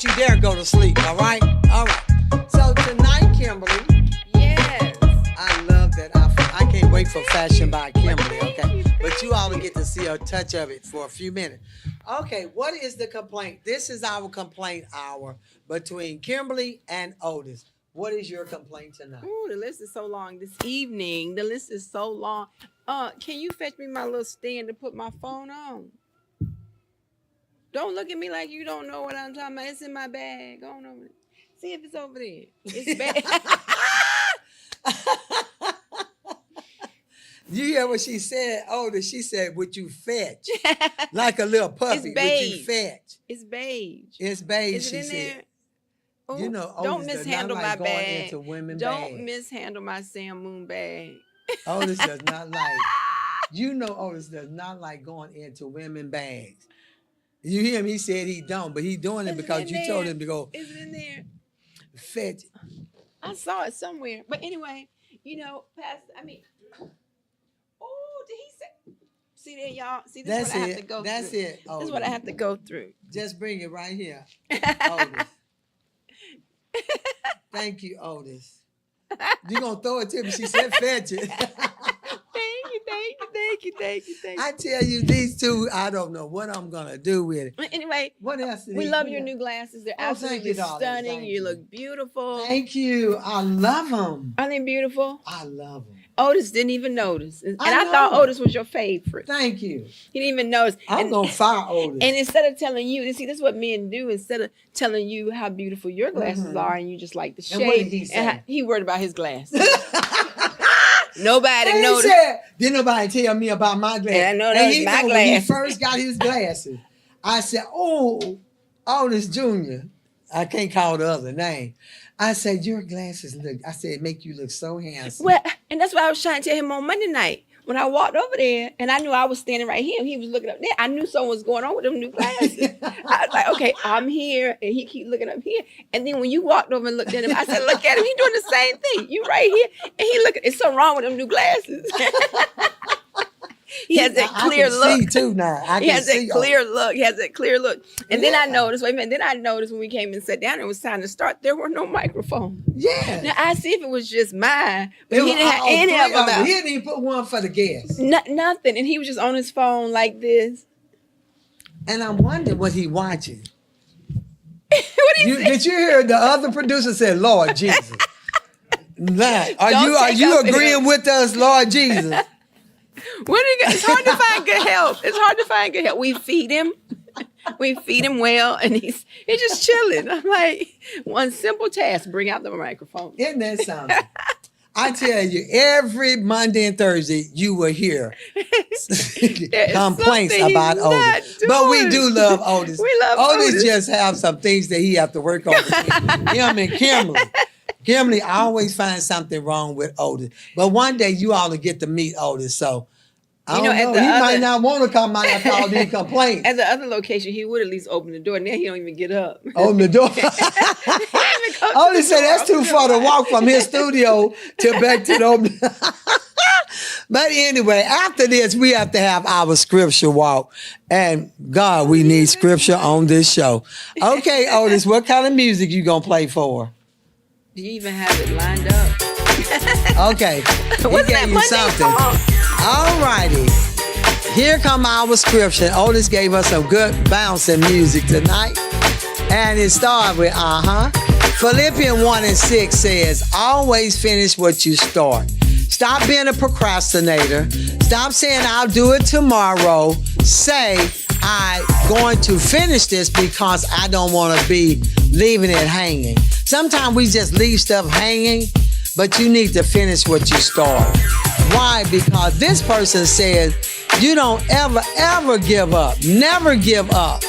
don't you dare go to sleep, all right? All right. So tonight, Kimberly. Yes. I love that outfit. I can't wait for Fashion by Kimberly, okay? But you all will get to see a touch of it for a few minutes. Okay, what is the complaint? This is our complaint hour between Kimberly and Otis. What is your complaint tonight? Ooh, the list is so long this evening. The list is so long. Can you fetch me my little stand to put my phone on? Don't look at me like you don't know what I'm talking about. It's in my bag. Go on over there. See if it's over there. It's bad. You hear what she said? Otis, she said, would you fetch? Like a little puppy. It's beige. Would you fetch? It's beige. It's beige, Is it she in said. there? Ooh, You know, don't Otis does mishandle not like my going bag. into women Don't bags. mishandle my Sam Moon bag. Otis does not like, you know Otis does not like going into women bags. You hear him? He said he don't, but he doing it because you told him to go Is it in there? fetch. I saw it somewhere. But anyway, you know, oh, did he say? See there, y'all? See, this is what I have to go through. That's it. This is what I have to go through. Just bring it right here, Otis. Thank you, Otis. You gonna throw it to me? She said, "Fetch it." Thank you. I tell you, these two, I don't know what I'm gonna do with it. Anyway, What else? we love your new glasses. They're thank absolutely you, darling. stunning. Thank You you. look beautiful. Thank you. I love them. Aren't they beautiful? I love them. Otis didn't even notice, and I I thought know. Otis was your favorite. Thank you. He didn't even notice. I'm gonna fire Otis. And instead of telling you, see, this is what men do. Instead of telling you how beautiful your glasses are, and you just like the shade, And what did he say? he worried about his glasses. Nobody And he noticed. said, didn't nobody tell me about my glasses. And I know that was he my know when he glasses. first got his glasses, I said, oh, Otis Jr. I can't call the other name. I said, your glasses look, I said, make you look so handsome. Well, and that's what I was trying to tell him on Monday night. When I walked over there, and I knew I was standing right here, and he was looking up there. I knew something was going on with them new glasses. I was like, okay, I'm here, and he keep looking up here. And then when you walked over and looked at him, I said, look at him, he doing the same thing. You right here, and he looking. It's something wrong with them new glasses. He has that clear I can look. see too now. I He can has see. that clear look. He has that clear look. And then I Yeah. noticed, wait a minute, then I noticed when we came and sat down, it was time to start, there were no microphones. Yeah. Now, I see if it was just mine, but It he was didn't have all any three of them out. He didn't even put one for the guests. Nothing. And he was just on his phone like this. And I'm wondering what he watching. What do you say? Did you hear the other producer said, Lord Jesus? Nah, are Don't take you up agreeing him. with us, Lord Jesus? It's hard to find good help. It's hard to find good help. We feed him. We feed him well, and he's just chilling. I'm like, one simple task, bring out the microphone. Isn't that something? I tell you, every Monday and Thursday, you will hear complaints something about he's Otis. not But we doing. do love Otis. We love Otis. Just have some things that he have to work on. Him and Kimberly. Kimberly always finds something wrong with Otis. But one day you all will get to meet Otis. So I You don't know, know. at the He might other- not want to come out after all these complaints. At the other location, he would at least open the door. Now he don't even get up. Open the door. He don't even come to Otis the said door. that's too far to walk from his studio to back to the open. But anyway, after this, we have to have our scripture walk. And God, we need scripture on this show. Okay, Otis, what kind of music you gonna play for? Do you even have it lined up? Okay. What's that Monday song? All righty. Here come our scripture. Otis gave us some good bouncing music tonight. And it started with, Philippians 1:6 says, always finish what you start. Stop being a procrastinator. Stop saying I'll do it tomorrow. Say I'm going to finish this because I don't want to be leaving it hanging. Sometimes we just leave stuff hanging, but you need to finish what you start. Why? Because this person says you don't ever give up. Never give up.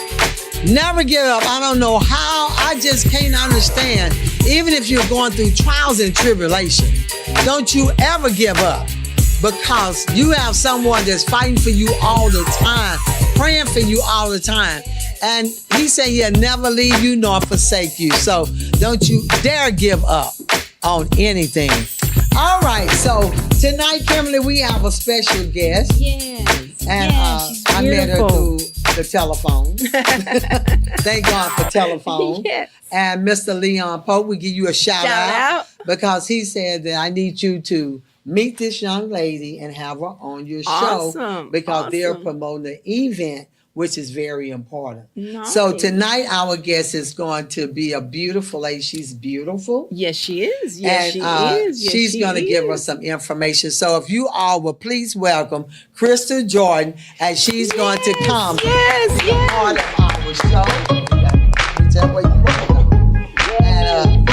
Never give up. I don't know how. I just can't understand. Even if you're going through trials and tribulation, don't you ever give up, because you have someone that's fighting for you all the time, praying for you all the time. And he said he'll never leave you nor forsake you. So don't you dare give up on anything. All right. So tonight, Kimberly, we have a special guest. Yes. And yes, she's I met her beautiful. through the telephone. Thank God for telephone. Yes. And Mr. Leon Pope, we give you a shout out because he said that I need you to meet this young lady and have her on your show because they're promoting the event, which is very important. Nice. So tonight our guest is going to be a beautiful lady. She's beautiful. Yes, she is. Yes, And she is. Yes, she's going to give us some information. So if you all will please welcome Krystal Jordan, and she's going to come. Yes. Part of our show. Whichever way you want to go. And,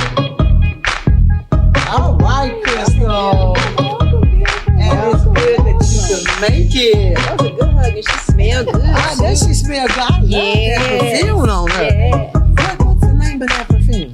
all right, Krystal. And it's good that you can make it. That was a good hug, and she smelled good. I know she smelled good. I love that perfume on her. Yeah. What's the name of that perfume?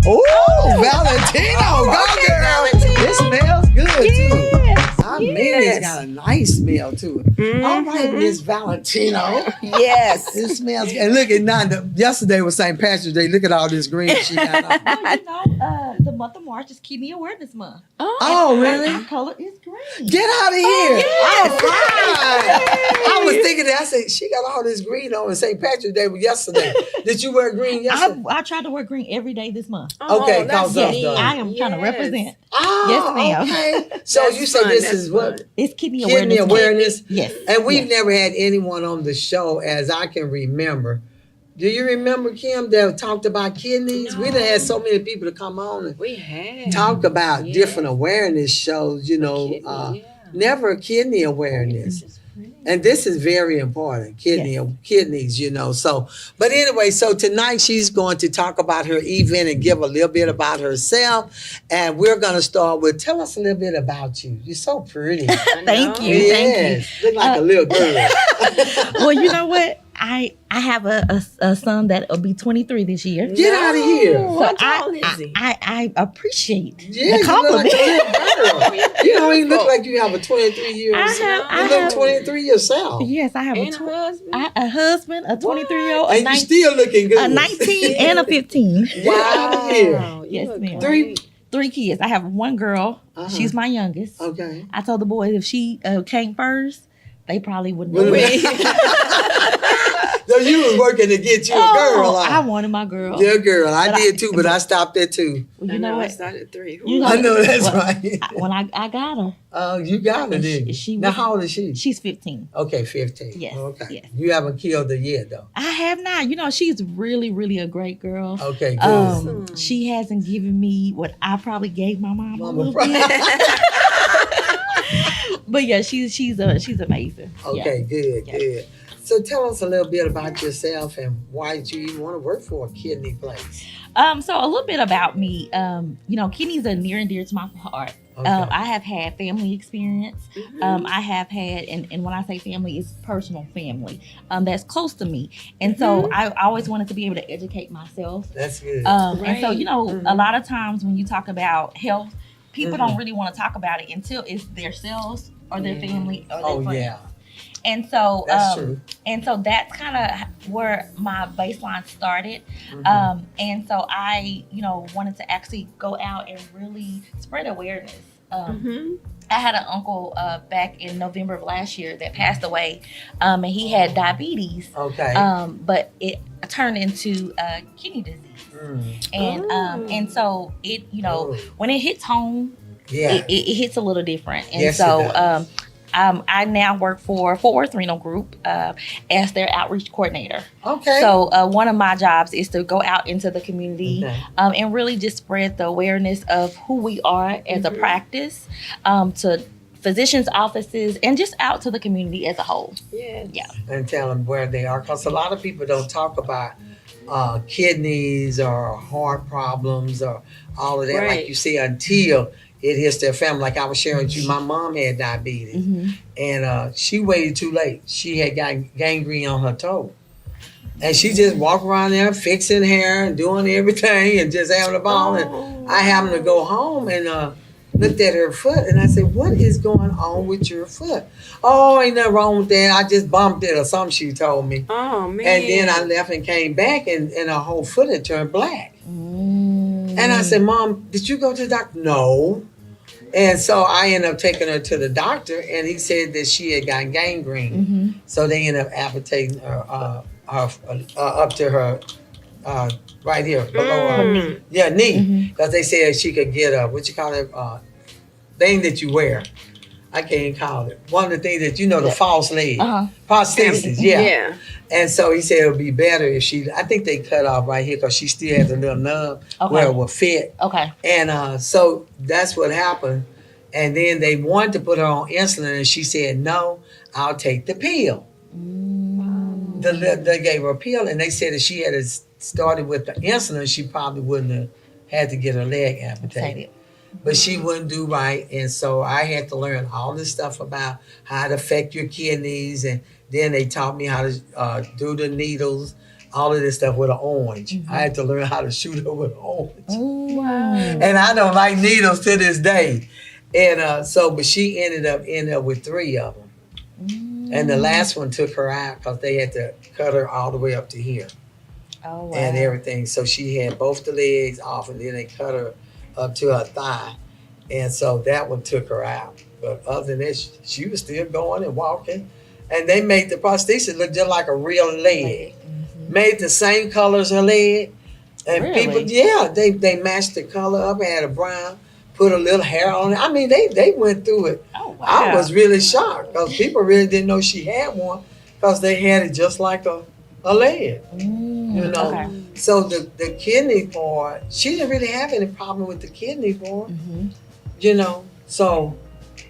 Oh, Valentino. Go, girl. Valentino. It smells good, too. Yes. I mean, it's got a nice smell to it. All right, Miss Valentino. Yes. It smells good. And look at now, yesterday was St. Patrick's Day. Look at all this green she got on. Well, the month of March is Kidney Awareness Month. Oh, really? Our color is green. Get out of here. yes. All right. I was thinking that. I said, she got all this green on St. Patrick's Day yesterday. Did you wear green yesterday? I tried to wear green every day this month. Okay, that's cause of neat. the- I am trying to represent. Oh, Yes, ma'am. Okay. So That's you said fun, this that's is what? fun. It's Kidney Kidney Awareness. awareness. Yes. And we've Yes. never had anyone on the show, as I can remember. Do you remember, Kim, that talked about kidneys? We done had so many people to come on and We had. talk about different awareness shows, you know. Kidney, Never kidney awareness. And this is very important, kidneys, you know. So, but anyway, so tonight she's going to talk about her event and give a little bit about herself. And we're going to start with, tell us a little bit about you. You're so pretty. Thank you. Yes, look like a little girl. Well, you know what? I have a son that will be 23 this year. Get out of here. So What tall is he? I appreciate Yeah, the compliment. you look like a little girl. You don't even look like you have a 23-year-old. I You have- look 23 yourself. Yes, I have And a husband. a husband, a 23-year-old, And you still looking good. a 19, and a 15. Get out of here. You Yes, look ma'am. great. 3 kids. I have one girl. Uh-huh. She's my youngest. Okay. I told the boys if she came first, they probably wouldn't. Would've know been- it. So you was working to get you a girl. I Huh? wanted my girl. Your girl. I But did too, but I stopped there too. Well, I you know I what? started at 3. You know- I know that's Well, right. When I got her, Oh, you got her, didn't you? She Now, was- how old is she? she's 15. Okay, 15. Yes, Okay. yes. You haven't killed her yet, though. I have not. You know, she's really, really a great girl. Okay, good. She hasn't given me what I probably gave my mom a Mama little Fry. bit. But yeah, she's amazing. Okay, good, Yeah. good. So tell us a little bit about yourself and why did you even want to work for a kidney place? So a little bit about me. You know, kidneys are near and dear to my heart. Okay. I have had family experience. I have had, and when I say family, it's personal family that's close to me. And so I always wanted to be able to educate myself. That's good. And so, you know, a lot of times when you talk about health, people don't really want to talk about it until it's their selves or their family or their Oh, friends. yeah. And so, That's true. and so that's kind of where my baseline started. And so I, you know, wanted to actually go out and really spread awareness. I had an uncle back in November of last year that passed away, and he had diabetes. Okay. But it turned into kidney disease. And so it, you know, when it hits home, Yeah. it hits a little different. And Yes, so it does. I now work for Fort Worth Renal Group as their outreach coordinator. Okay. So one of my jobs is to go out into the community and really just spread the awareness of who we are as a practice to physicians' offices and just out to the community as a whole. Yes. Yeah. And tell them where they are. Because a lot of people don't talk about kidneys or heart problems or all of that, Right. like you say, until it hits their family. Like I was sharing with you, my mom had diabetes. And she waited too late. She had got gangrene on her toe. And she just walked around there fixing hair and doing everything and just having a ball. And I happened to go home and looked at her foot and I said, "What is going on with your foot?" "Oh, ain't nothing wrong with that. I just bumped it," or something she told me. Oh, man. And then I left and came back and her whole foot had turned black. And I said, "Mom, did you go to the doctor?" "No." And so I ended up taking her to the doctor, and he said that she had got gangrene. So they ended up amputating her, up to her right here below her knee. Yeah, knee. Because they said she could get a what you call it thing that you wear. I can't even call it. One of the things that the false leg prosthesis. Yeah. And so he said it would be better if she. I think they cut off right here because she still has a little nub where it will fit. Okay. And so that's what happened. And then they wanted to put her on insulin, and she said, "No, I'll take the pill." They gave her a pill, and they said if she had started with the insulin, she probably wouldn't have had to get her leg amputated. But she wouldn't do right, and so I had to learn all this stuff about how it affect your kidneys, and then they taught me how to do the needles, all of this stuff with an orange. I had to learn how to shoot her with an orange. Wow. And I don't like needles to this day. And but she ended up with 3 of them. And the last one took her out because they had to cut her all the way up to here. Oh, wow. And everything. So she had both the legs off, and then they cut her up to her thigh. And so that one took her out. But other than that, she was still going and walking. And they made the prosthesis look just like a real leg. Made the same color as her leg. And people, they matched the color up, had a brown, put a little hair on it. I mean, they went through it. Oh, wow. I was really shocked because people really didn't know she had one because they had it just like a leg. Okay. So the kidney part, she didn't really have any problem with the kidney part. So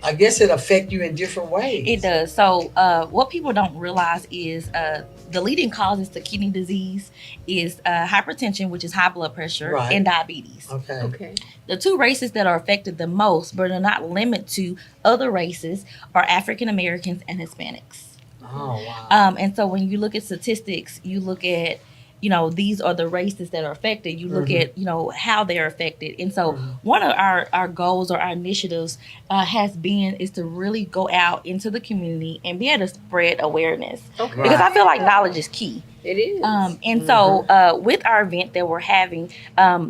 I guess it affects you in different ways. It does. So what people don't realize is the leading causes to kidney disease is hypertension, which is high blood pressure, and diabetes. Okay. The 2 races that are affected the most, but are not limited to other races, are African Americans and Hispanics. Oh, wow. And so when you look at statistics, you look at, these are the races that are affected. You look at, how they're affected. And so one of our goals or our initiatives is to really go out into the community and be able to spread awareness. Okay. Because I feel like knowledge is key. It is. And so with our event that we're having,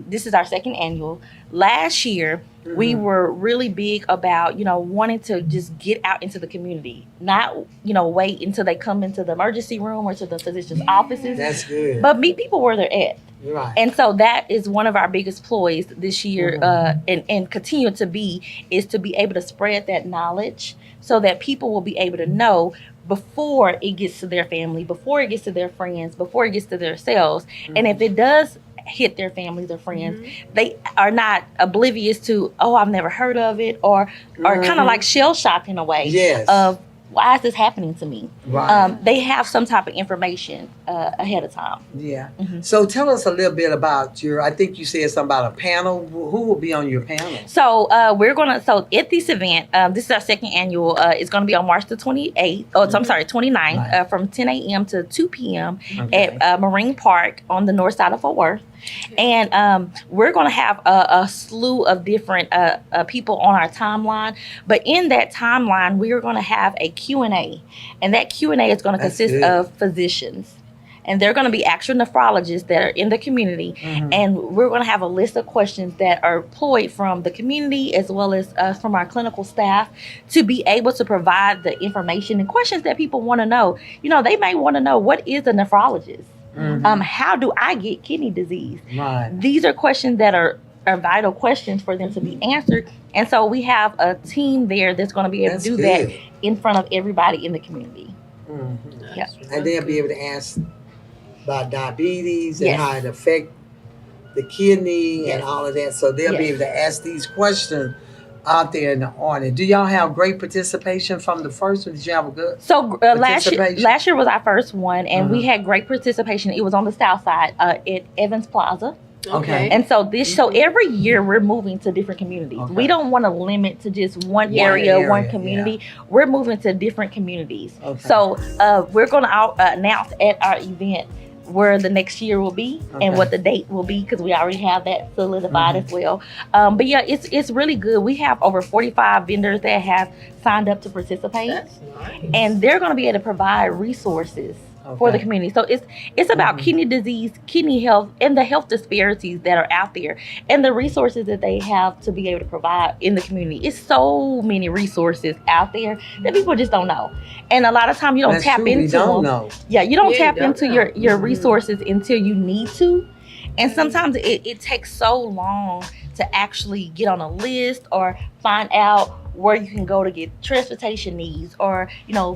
this is our 2nd annual. Last year, we were really big about, wanting to just get out into the community, not, wait until they come into the emergency room or to the physician's offices. That's good. But meet people where they're at. Right. And so that is one of our biggest ploys this year, and continue to be, is to be able to spread that knowledge so that people will be able to know before it gets to their family, before it gets to their friends, before it gets to themselves. And if it does hit their families or friends, they are not oblivious to, I've never heard of it, or kind of like shell shocked in a way of, why is this happening to me? Right. They have some type of information ahead of time. Yeah. So tell us a little bit about I think you said something about a panel. Who will be on your panel? So at this event, this is our 2nd annual, it's going to be on March the 28th, 29th, from 10 a.m. to 2 p.m. at Marine Park on the north side of Fort Worth. And we're going to have a slew of different people on our timeline. But in that timeline, we are going to have a Q&A. And that Q&A is going to consist of physicians. And they're going to be actual nephrologists that are in the community. And we're going to have a list of questions that are employed from the community as well as from our clinical staff to be able to provide the information and questions that people want to know. They may want to know, what is a nephrologist? How do I get kidney disease? Right. These are questions that are vital questions for them to be answered. And so we have a team there that's going to be able to do that in front of everybody in the community. Yeah. And they'll be able to ask about diabetes and how it affects the kidney and all of that. So they'll be able to ask these questions out there in the audience. Do y'all have great participation from the first one? Did you have a good last year was our first one, and we had great participation. It was on the south side at Evans Plaza. Okay. And so every year we're moving to different communities. Okay. We don't want to limit to just one area, one community. Yeah. We're moving to different communities. Okay. So we're going to announce at our event where the next year will be and what the date will be, because we already have that solidified as well. But yeah, it's really good. We have over 45 vendors that have signed up to participate. That's nice. And they're going to be able to provide resources for the community. So it's about kidney disease, kidney health, and the health disparities that are out there, and the resources that they have to be able to provide in the community. It's so many resources out there that people just don't know, and a lot of times you don't tap into them. Yeah, you don't tap into your resources until you need to, and sometimes it takes so long to actually get on a list or find out where you can go to get transportation needs, or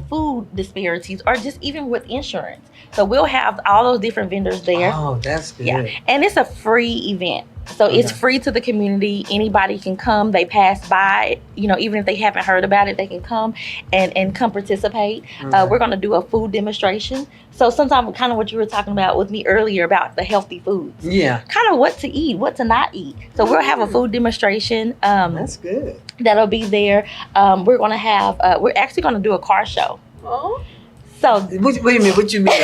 food disparities, or just even with insurance. So we'll have all those different vendors there. Oh, that's good. Yeah, and it's a free event. So it's free to the community. Anybody can come. They pass by, even if they haven't heard about it, they can come and come participate. We're going to do a food demonstration. So sometimes kind of what you were talking about with me earlier about the healthy foods. Yeah. Kind of what to eat, what to not eat. So we'll have a food demonstration. That's good. That'll be there. We're going to have, we're actually going to do a car show. Oh. So wait a minute, what you mean?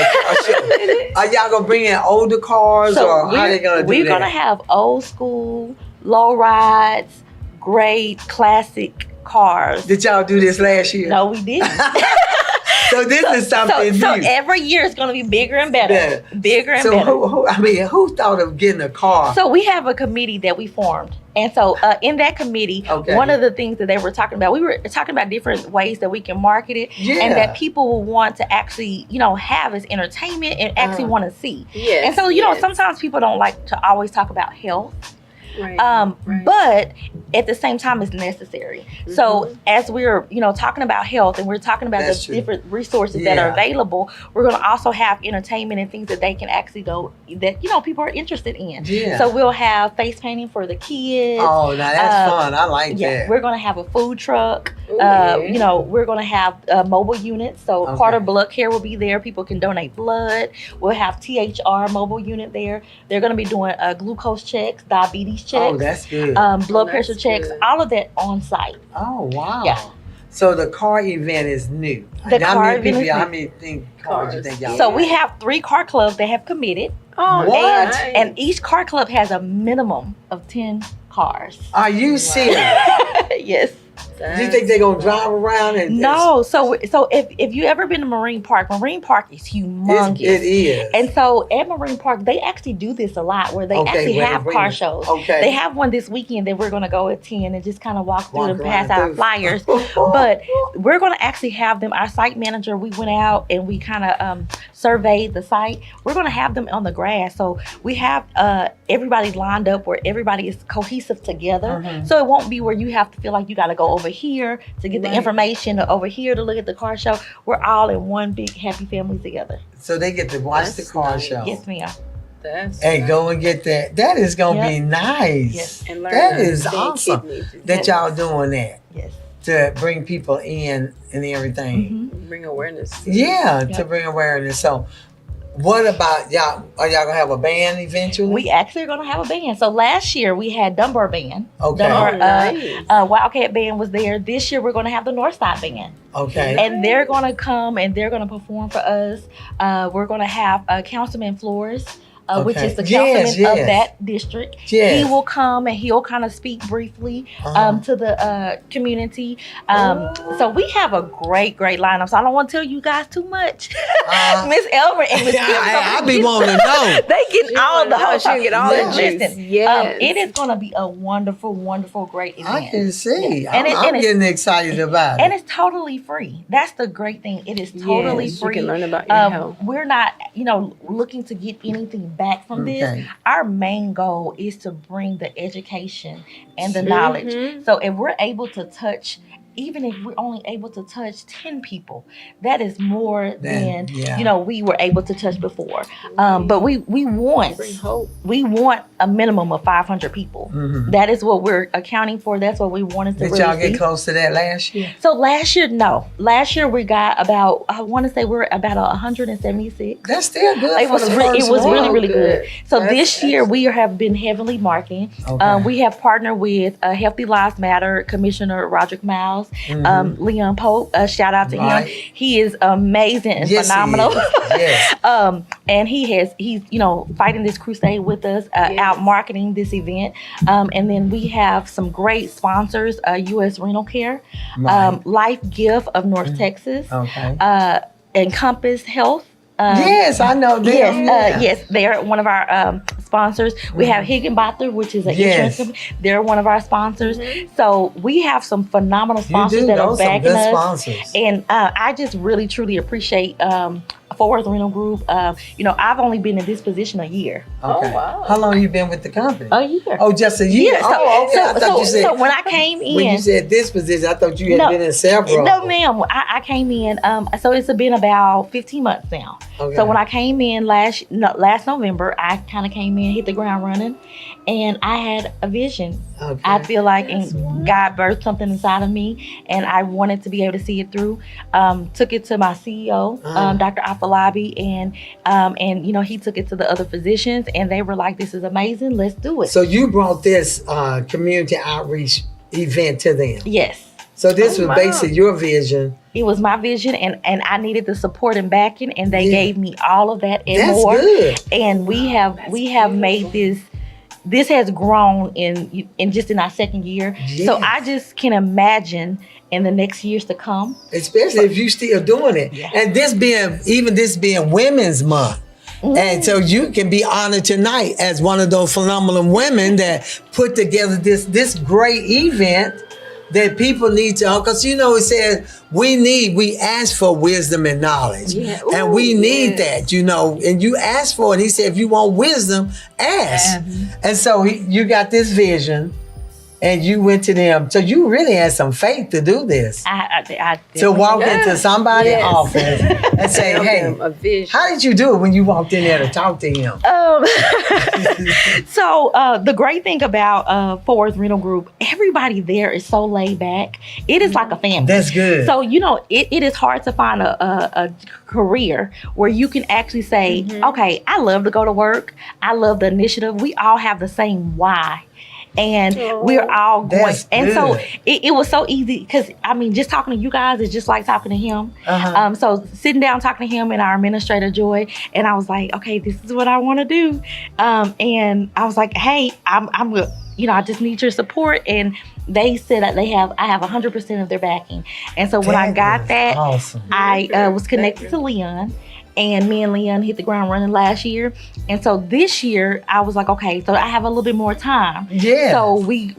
Are y'all gonna bring in older cars, or how they gonna do that? We're gonna have old school, low rides, great classic cars. Did y'all do this last year? No, we didn't. So this is something new. So every year it's going to be bigger and better. Bigger and better. So who thought of getting a car? So we have a committee that we formed. And so in that committee, one of the things that they were talking about, we were talking about different ways that we can market it, and that people will want to actually, have as entertainment and actually want to see. Yes, and so, sometimes people don't like to always talk about health. Right, but at the same time, it's necessary. So as we're, talking about health, and we're talking about the different resources that are available, we're going to also have entertainment and things that they can actually go, that, people are interested in. Yeah. So we'll have face painting for the kids. Oh, now that's fun. I like that. We're going to have a food truck. We're going to have mobile units. So Carter Blood Care will be there. People can donate blood. We'll have THR mobile unit there. They're going to be doing glucose checks, diabetes checks. Oh, that's good. Blood pressure checks, all of that on site. Oh, wow. Yeah. So the car event is new. How many cars you think y'all So we have 3 car clubs that have committed. Oh, what? And each car club has a minimum of 10 cars. Are you serious? Yes. Do you think they're gonna drive around and no? So if you ever been to Marine Park is humongous. It is. And so at Marine Park, they actually do this a lot, where they actually have car shows. Okay. They have one this weekend that we're gonna go attend and just kind of walk through and pass out flyers. But we're gonna actually have them. Our site manager, we went out and we kind of surveyed the site. We're gonna have them on the grass, so we have everybody lined up where everybody is cohesive together. So it won't be where you have to feel like you got to go over here to get the information, or over here to look at the car show. We're all in one big happy family together. So they get to watch the car show. Yes, ma'am. Go and get that. That is gonna be nice. Yes. And learn that is awesome that y'all doing that. Yes. To bring people in and everything. Bring awareness. To bring awareness. So what about y'all? Are y'all gonna have a band eventually? We actually are gonna have a band. So last year we had Dunbar Band. Okay. Dunbar, Wildcat Band was there. This year we're gonna have the Northside Band. Okay. And they're gonna come and they're gonna perform for us. We're gonna have Councilman Flores. Which is the councilman of that district. He will come and he'll kind of speak briefly to the community. So we have a great lineup. So I don't want to tell you guys too much. Miss Elma and Miss Kimberley, I be wanting to know. They get all the whole she get all the listen. Yes. It is going to be a wonderful, great event. I can see. Yeah. I'm getting excited about it. And it's totally free. That's the great thing. It is totally free. You can learn about your health. We're not, looking to get anything back from this. Our main goal is to bring the education and the knowledge. So if we're able to touch, even if we're only able to touch 10 people, that is more than we were able to touch before. But we want a minimum of 500 people. That is what we're accounting for. That's what we wanted to. Did y'all get close to that last year? So last year, no. Last year we got about, I want to say we're about 176. That's still good. It was really good. So this year we have been heavily marketing. We have partnered with Healthy Lives Matter Commissioner Roderick Miles. Leon Pope, shout out to him. He is amazing and phenomenal. And he's fighting this crusade with us, out marketing this event. And then we have some great sponsors, U.S. Renal Care, Life Gift of North Texas, Encompass Health, Yes, I know them. Yes, they're one of our sponsors. We have Higginbotham, which is an insurance company. They're one of our sponsors. So we have some phenomenal sponsors that are backing us. Sponsors. And I just really, truly appreciate Fort Worth Renal Group. I've only been in this position a year. Okay. Oh, wow. How long have you been with the company? A year. Oh, just a year? Yeah, I thought you said. So when I came in. When you said this position, I thought you had been in several. No, ma'am. I came in, so it's been about 15 months now. Okay. So when I came in last November, I kind of came in, hit the ground running, and I had a vision. Okay. I feel like God birthed something inside of me, and I wanted to be able to see it through. Took it to my CEO, Dr. Afalabi, and he took it to the other physicians, and they were like, "This is amazing. Let's do it." So you brought this community outreach event to them. Yes. So this was basically your vision. It was my vision, and I needed the support and backing, and they gave me all of that and That's more. Good. And we have made this. This has grown in just in our second year. Yes. So I just can imagine in the next years to come. Especially if you still doing it. Yeah. And this being Women's Month. And so you can be honored tonight as one of those phenomenal women that put together this great event that people need to, because it says we ask for wisdom and knowledge. Yeah. Ooh, and we need that, and you ask for it. He said, if you want wisdom, ask. And so you got this vision and you went to them. So you really had some faith to do this. I to walk into somebody's office and say, hey, how did you do it when you walked in there to talk to him? So the great thing about Fort Worth Renal Group, everybody there is so laid back. It is like a family. That's good. So, it is hard to find a career where you can actually say, okay, I love to go to work. I love the initiative. We all have the same why. And we're all going. And so it was so easy because, just talking to you guys is just like talking to him. So sitting down, talking to him and our administrator, Joy, and I was like, okay, this is what I want to do. And I was like, hey, I'm I just need your support. And they said that I have 100% of their backing. And so when I got that, awesome. I was connected to Leon. And me and Leon hit the ground running last year. And so this year, I was like, okay, so I have a little bit more time. Yeah. So we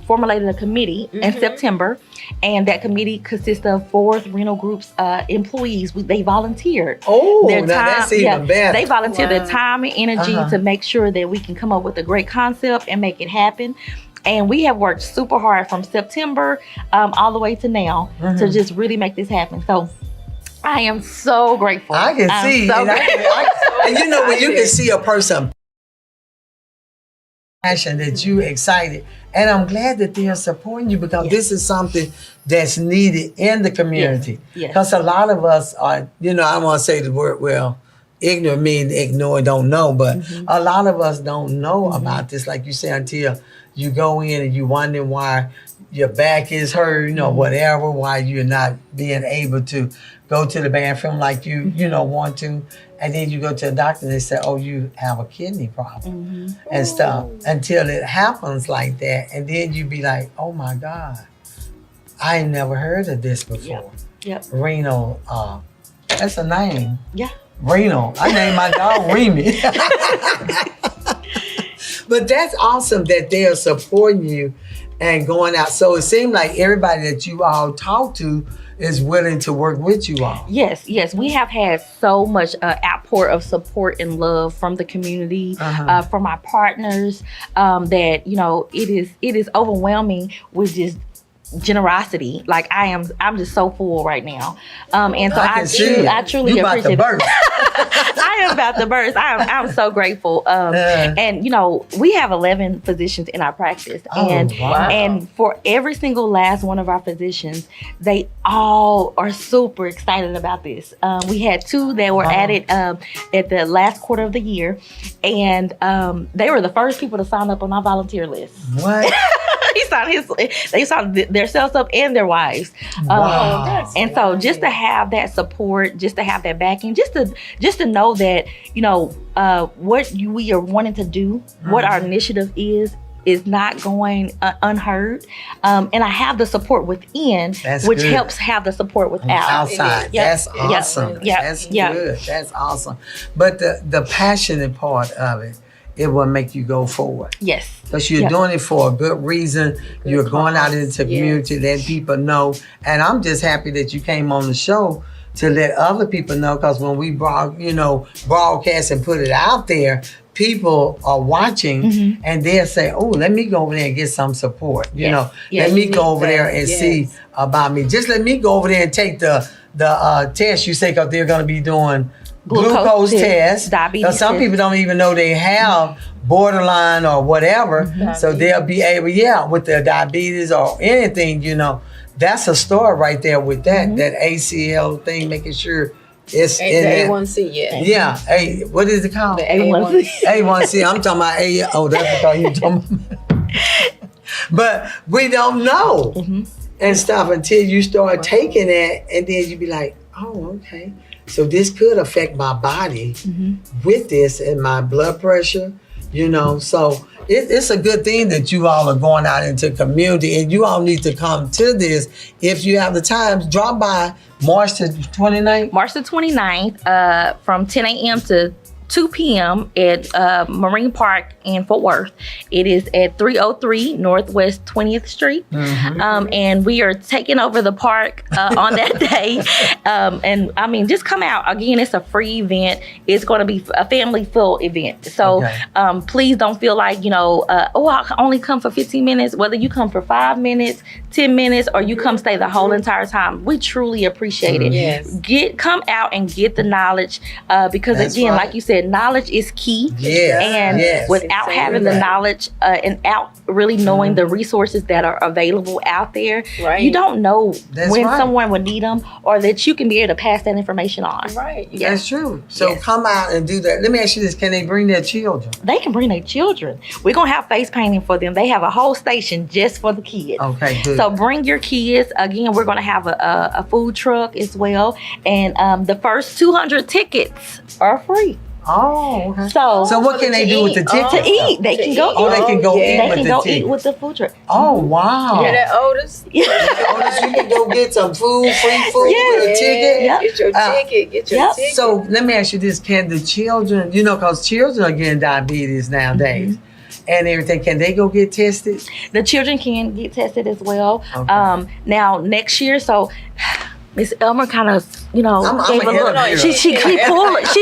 formulated a committee in September. And that committee consists of Fort Worth Renal Group's employees. They volunteered. Oh, now that's even better. They volunteered their time and energy to make sure that we can come up with a great concept and make it happen. And we have worked super hard from September all the way to now to just really make this happen. So I am so grateful. I can see. So and when you can see a person passion that you excited. And I'm glad that they're supporting you because this is something that's needed in the community. Because a lot of us are, I don't want to say the word, ignorant means ignore, don't know, but a lot of us don't know about this, like you say, until you go in and you wonder why your back is hurt, whatever, why you're not being able to go to the bathroom like you want to. And then you go to a doctor and they say, oh, you have a kidney problem and stuff until it happens like that. And then you be like, oh my God, I ain't never heard of this before. Yep. Renal, that's a name. Yeah. Renal. I named my dog Remy. But that's awesome that they are supporting you and going out. So it seemed like everybody that you all talk to is willing to work with you all. Yes. We have had so much outpour of support and love from the community, from our partners, that it is overwhelming with just generosity. Like I'm just so full right now, and so I truly appreciate it. I am about to burst. I'm so grateful. And we have 11 physicians in our practice, and for every single last one of our physicians, they all are super excited about this. We had 2 that were added at the last quarter of the year, and they were the first people to sign up on our volunteer list. What? They signed themselves up and their wives. And so just to have that support, just to have that backing, just to know that, what we are wanting to do, what our initiative is, is not going unheard. And I have the support within, which good. helps have the support without. Outside. Yep. That's awesome. Yep. That's Yep. good. That's awesome. But the passionate part of it, it will make you go forward. Yes. Because you're doing it for a good reason. You're going out into the community, letting people know. And I'm just happy that you came on the show to let other people know. Because when we broadcast and put it out there, people are watching and they'll say, oh, let me go over there and get some support. You know, let me go over there and see about me. Just let me go over there and take the test you say, because they're going to be doing glucose tests. Diabetes. Because some people don't even know they have borderline or whatever. So they'll be able, with their diabetes or anything, you know. That's a story right there with that ACL thing, making sure it's in the there. A1C, Yeah, what is it called? The A1C. A1C. I'm talking about A. Oh, that's what you talking about. But we don't know and stuff until you start taking it, and then you be like, oh, okay. So this could affect my body with this and my blood pressure, you know. So it's a good thing that you all are going out into community, and you all need to come to this if you have the time. Drop by March the 29th. March the 29th, from 10 a.m. to 2 p.m. at Marine Park in Fort Worth. It is at 303 Northwest 20th Street. And we are taking over the park on that day. And I mean, just come out. Again, it's a free event. It's going to be a family full event. So please don't feel like, you know, I can only come for 15 minutes. Whether you come for 5 minutes, 10 minutes, or you come stay the whole entire time, we truly appreciate it. Yes. Come out and get the knowledge, because That's again, right. like you said, knowledge is key. And without having the knowledge and out really knowing the resources that are available out there, you don't know when someone would need them, or that you can be able to pass that information on. That's true. So come out and do that. Let me ask you this: can they bring their children? They can bring their children. We're gonna have face painting for them. They have a whole station just for the kids. Okay, good. So bring your kids. Again, we're gonna have a food truck as well, and the first 200 tickets are free. Oh, okay. So what can they do with the ticket? To eat. They can go eat. Oh, they can go eat They with can the go ticket. eat with the food truck. Oh, wow. Yeah, that Otis. Otis, you can go get some food, free food with a ticket. Get your ticket. Get your ticket. So let me ask you this: can the children, you know, because children are getting diabetes nowadays and everything, can they go get tested? The children can get tested as well. Okay. Now next year, so Miss Elma kind of, you know, gave a look. ahead of She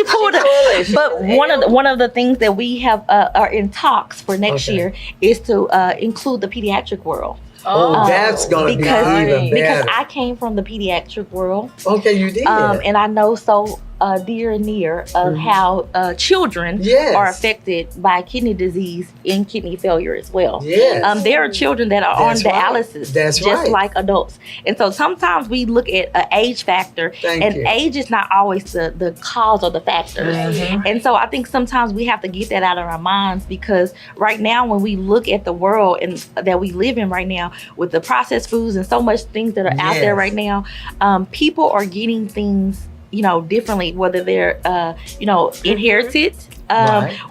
pulled it. But one of the things that we have are in talks for next year is to include the pediatric world. That's going to be even better. Because I came from the pediatric world. Okay, you did. And I know so dear and near of how children are affected by kidney disease and kidney failure as well. There are children that are on dialysis just like adults. And so sometimes we look at an age factor, age is not always the cause or the factor. And so I think sometimes we have to get that out of our minds, because right now when we look at the world and that we live in right now with the processed foods and so much things that are out there right now, people are getting things, you know, differently, whether they're, you know, inherited,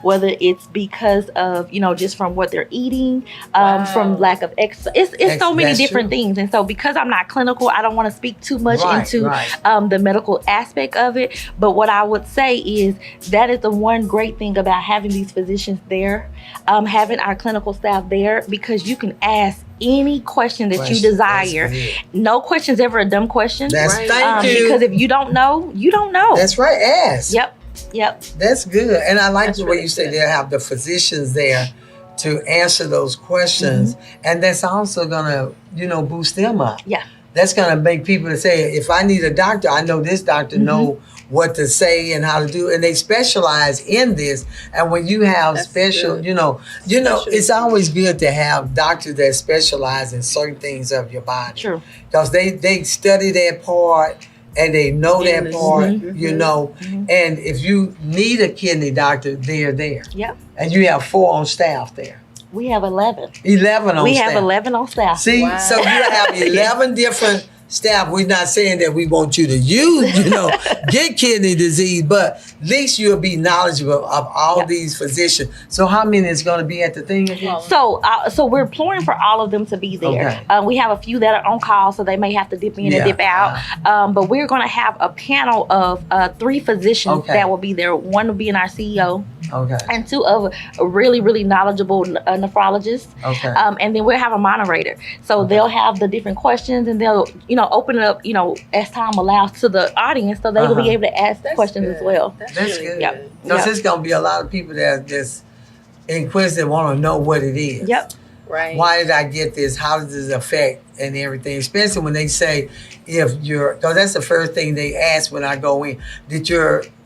whether it's because of, you know, just from what they're eating, from lack of exercise. It's so many different things. And so because I'm not clinical, I don't want to speak too much into the medical aspect of it. But what I would say is that is the one great thing about having these physicians there, having our clinical staff there, because you can ask any question that you desire. No question's ever a dumb question. Thank you. Because if you don't know, you don't know. That's right. Ask. Yep. That's good. And I like the way you say they'll have the physicians there to answer those questions. And that's also going to, you know, boost them up. That's going to make people to say, if I need a doctor, I know this doctor know what to say and how to do. And they specialize in this. And when you have special, you know, it's always good to have doctors that specialize in certain things of your body. True. Because they study that part and they know that part, you know. And if you need a kidney doctor, they're there. And you have 4 on staff there. We have 11. 11 on staff. We have 11 on staff. See, so you have 11 different staff, we're not saying that we want you to use, get kidney disease, but at least you'll be knowledgeable of all these physicians. So how many is going to be at the thing again? So we're imploring for all of them to be there. Okay. We have a few that are on call, so they may have to dip in and dip out. But we're going to have a panel of 3 physicians that will be there. One will be in our CEO. Okay. And 2 of really, really knowledgeable nephrologists. Okay. And then we'll have a moderator. So they'll have the different questions, and they'll, open it up, as time allows to the audience, so they will be able to ask questions as well. That's good. Yep. Because there's going to be a lot of people that are just inquisitive, want to know what it is. Yep. Right. Why did I get this? How does this affect and everything? Especially when they say, because that's the first thing they ask when I go in. Did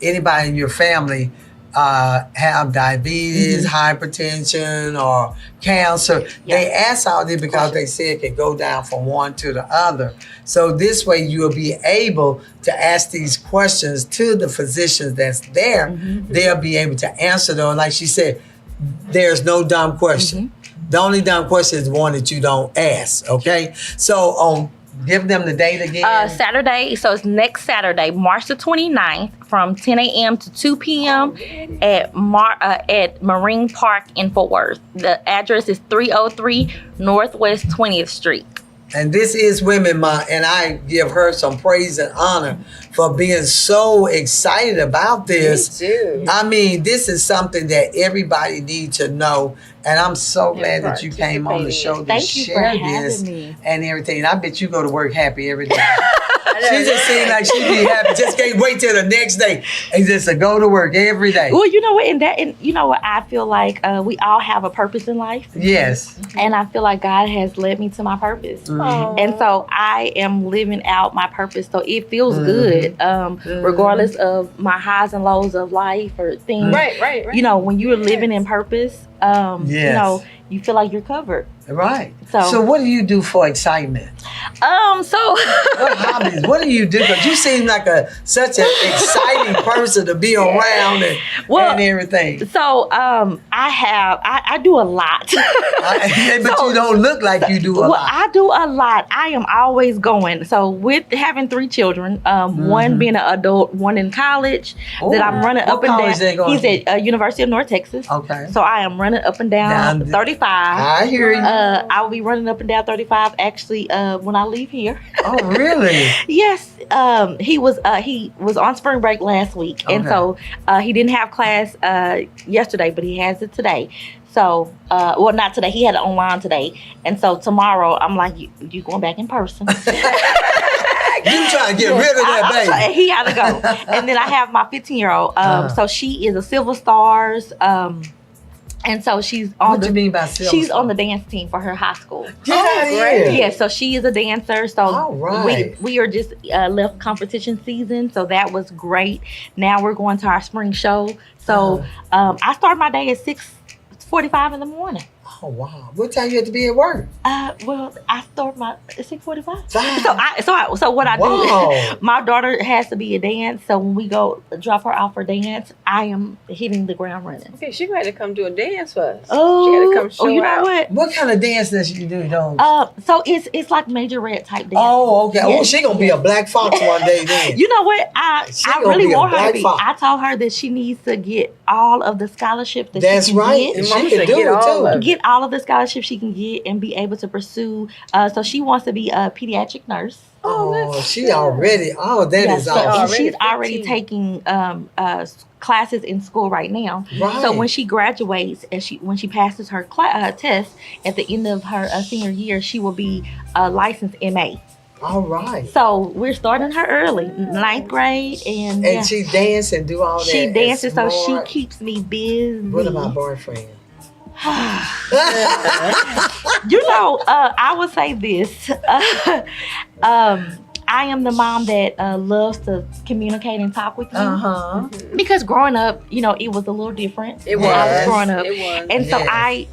anybody in your family have diabetes, hypertension, or cancer? They ask all this because they say it can go down from one to the other. So this way you'll be able to ask these questions to the physicians that's there. They'll be able to answer them. Like she said, there's no dumb question. The only dumb question is the one that you don't ask, okay? So give them the date again. Saturday, so it's next Saturday, March the 29th, from 10 a.m. to 2 p.m. at Marine Park in Fort Worth. The address is 303 Northwest 20th Street. And this is Women Month, and I give her some praise and honor for being so excited about this. Me too. I mean, this is something that everybody needs to know, and I'm so glad that you came on the show to Thank you share for having this me. and everything. And I bet you go to work happy every day. She just seemed like she'd be happy. Just can't wait till the next day and just to go to work every day. Well, you know what, and you know what, I feel like we all have a purpose in life. Yes. And I feel like God has led me to my purpose. And so I am living out my purpose. So it feels good, regardless of my highs and lows of life or things. Right. When you're living in purpose, you feel like you're covered. Right. So what do you do for excitement? What hobbies? What do you do? Because you seem like such an exciting person to be around and everything. So I do a lot. But you don't look like you do a lot. I do a lot. I am always going. So with having 3 children, one being an adult, one in college, that I'm running up and down. He's at University of North Texas. Okay. So I am running up and down 35. I hear you. I will be running up and down 35 actually when I leave here. Oh, really? Yes. He was on spring break last week, and so he didn't have class yesterday, but he has it today. So, not today. He had it online today, and so tomorrow I'm like, you going back in person? You trying to get rid of that baby? He had to go, and then I have my 15-year-old. So she is a Silver Stars. And so she's on What do you mean by Silver She's Star? on the dance team for her high school. Get out of here. Yeah, so she is a dancer. So All right. we are just left competition season. So that was great. Now we're going to our spring show. So I start my day at 6:45 in the morning. Oh, wow. What time you have to be at work? Well, I start my 6:45. Wow. So what I do, my daughter has to be a dance. So when we go drop her off for dance, I am hitting the ground running. Okay, she got to come do a dance for us. Oh, she got to come show you know out. what? What kind of dance does she do? So it's like Major Red type dance. Oh, okay. Yes. Oh, she gonna be a black fox one day then. You know what? I really want her to be. fox. I told her that she needs to get all of the scholarships that That's she can right. get. And Mama she can said do get it all too. of it. Get all of the scholarships she can get and be able to pursue. So she wants to be a pediatric nurse. Oh, she already. Oh, that is so awesome. she's already taking classes in school right now. Right. So when she graduates and when she passes her test at the end of her senior year, she will be a licensed MA. All right. So we're starting her early, 9th grade, and she dance and do all that. she dances, so That's she smart. keeps me busy. What about boyfriend? I would say this. I am the mom that loves to communicate and talk with you. Because growing up, it was a little different. It when I was was. growing up. It was. And so I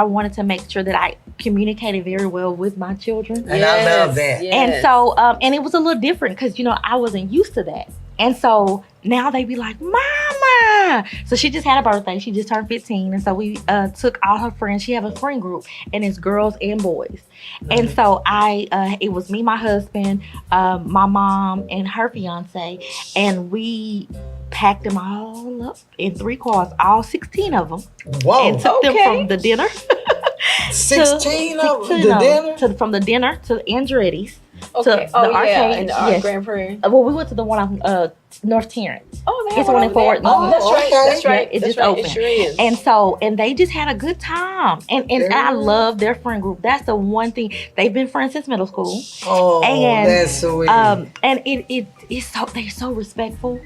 wanted to make sure that I communicated very well with my children. And I love that. Yes. And so, and it was a little different because, I wasn't used to that. And so now they be like, Mama, Yeah. So she just had a birthday. She just turned 15. And so we took all her friends. She have a friend group, and it's girls and boys. And so it was me, my husband, my mom, and her fiance. And we packed them all up in 3 cars, all 16 of them. Whoa. And took them from the dinner. 16 of them? The dinner? From the dinner to Andretti's. Okay. To the arcade. In the Yes. Grand Prairie. Well, we went to the one on North Terrence. Oh, they have It's the one in over there. Fort. Oh, that's right. okay. That's right. Yeah, it's That's just right. open. It sure is. And they just had a good time. And I love their friend group. That's the one thing. They've been friends since middle school. Oh, And, that's sweet. And it's so they're so respectful.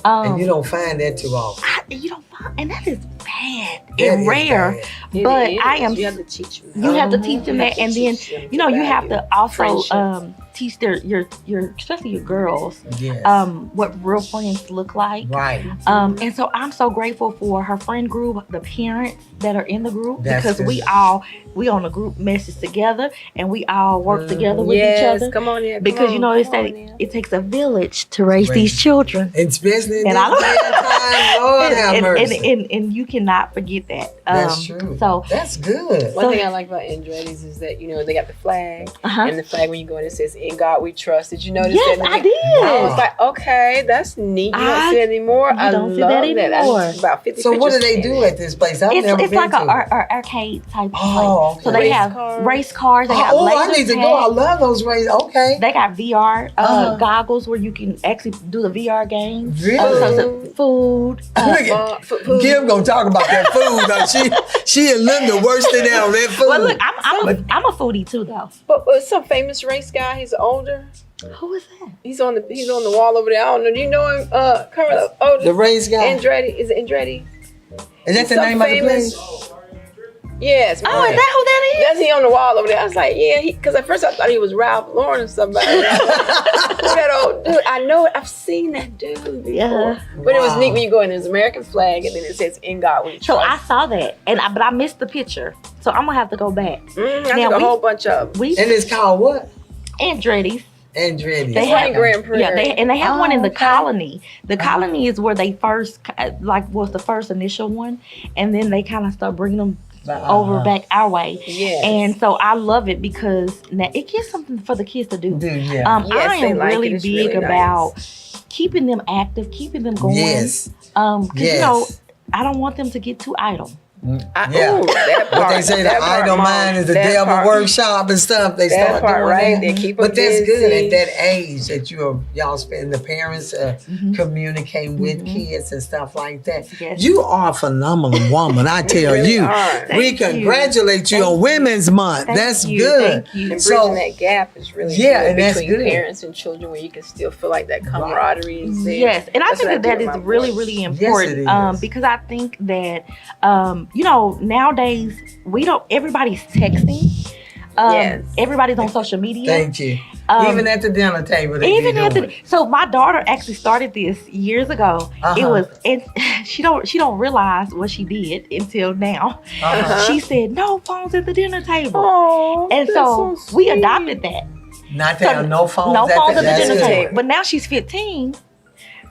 And you don't find that too often. You don't find, and that is bad That and is rare. bad. But It I is. am. You have to teach them. You have to teach them that, and then you know you have to also Friendship. teach your especially your girls Yes. what real friends look like. Right. And so I'm so grateful for her friend group, the parents that are in the group, That's because good. we on a group message together, and we all work together with Yes, each other. come on in. Because you know it's that it takes a village to raise these children. Especially in And this I don't- day and time. Lord have mercy. And you cannot forget that. That's true. So That's good. One thing I like about Andretti's is that, you know, they got the flag. Uh-huh. And the flag, when you go in, it says, "In God We Trust." Did you notice yes, that? I did. I was like, okay, that's neat. You don't see it anymore. You I don't see love that that. anymore. I about 50 So what do pictures they do in it. at this place? I've never It's been like to an arcade type Oh, place. So okay. they Race have cars. race cars. They got Oh, I laser need to go. tag. I love those races. Okay. They got VR Uh-huh. goggles where you can actually do the VR games. Really? So food. Look at Kim gonna talk about that food. Though. She and Linda worse than that on that food. Well, look, I'm a foodie too, though. But some famous race guy, he's older. Who is that? He's on the wall over there. I don't know. Do you know him? The race guy. Andretti. Is it Andretti? Is that the Some name of the famous- place? Yes. Oh, is that who that is? That's he on the wall over there. I was like, yeah, because at first I thought he was Ralph Lauren or somebody. That old dude. I know it. I've seen that dude before. Yeah. But it was Wow. neat when you go in. There's American flag and then it says "In God We Trust." So I saw that, but I missed the picture. So I'm gonna have to go back. I Now, took a whole bunch of them. We And it's called what? Andretti's. Andretti. They It's have like Grand Prairie. Yeah, they have one in the okay. colony. The colony is where they first was the first initial one, and then they kind of start bringing them over back our way. Yes. And so I love it because now it gives something for the kids to do. Dude, yeah. Yes, I they am like it. really It's big really about keeping them active, keeping them going. Yes. 'Cause, Yes. you know, I don't want them to get too idle. Ooh, Yeah. that part, What they say, the that part, idle Mom, mind is the that devil part. workshop and stuff. They That start part doing right that. there. Keep But them that's good busy. at that age that y'all spend the parents communicate with kids and stuff like that. Yes. You are a phenomenal woman, I tell really you. are. We Thank you. congratulate you Thank on you. Women's Month. Thank That's you. good. Thank you. And So- bridging that gap is really Yeah, good and that's between good. parents and children, where you can still feel like that camaraderie is there. Yes, and I That's think what that do is with my really, boys. really Yes, important. it is. Because I think that you know, nowadays everybody's texting. Yes. Everybody's on social media. Thank you. Even at the dinner table, they Even be at doing the so my daughter actually started this years ago. It Uh-huh. was and she don't realize what she did until now. Uh-huh. She said no phones at the dinner table, Oh, and that's so so we sweet. adopted that. Not to have no phones, No phones at the that's dinner good. table. But now she's 15.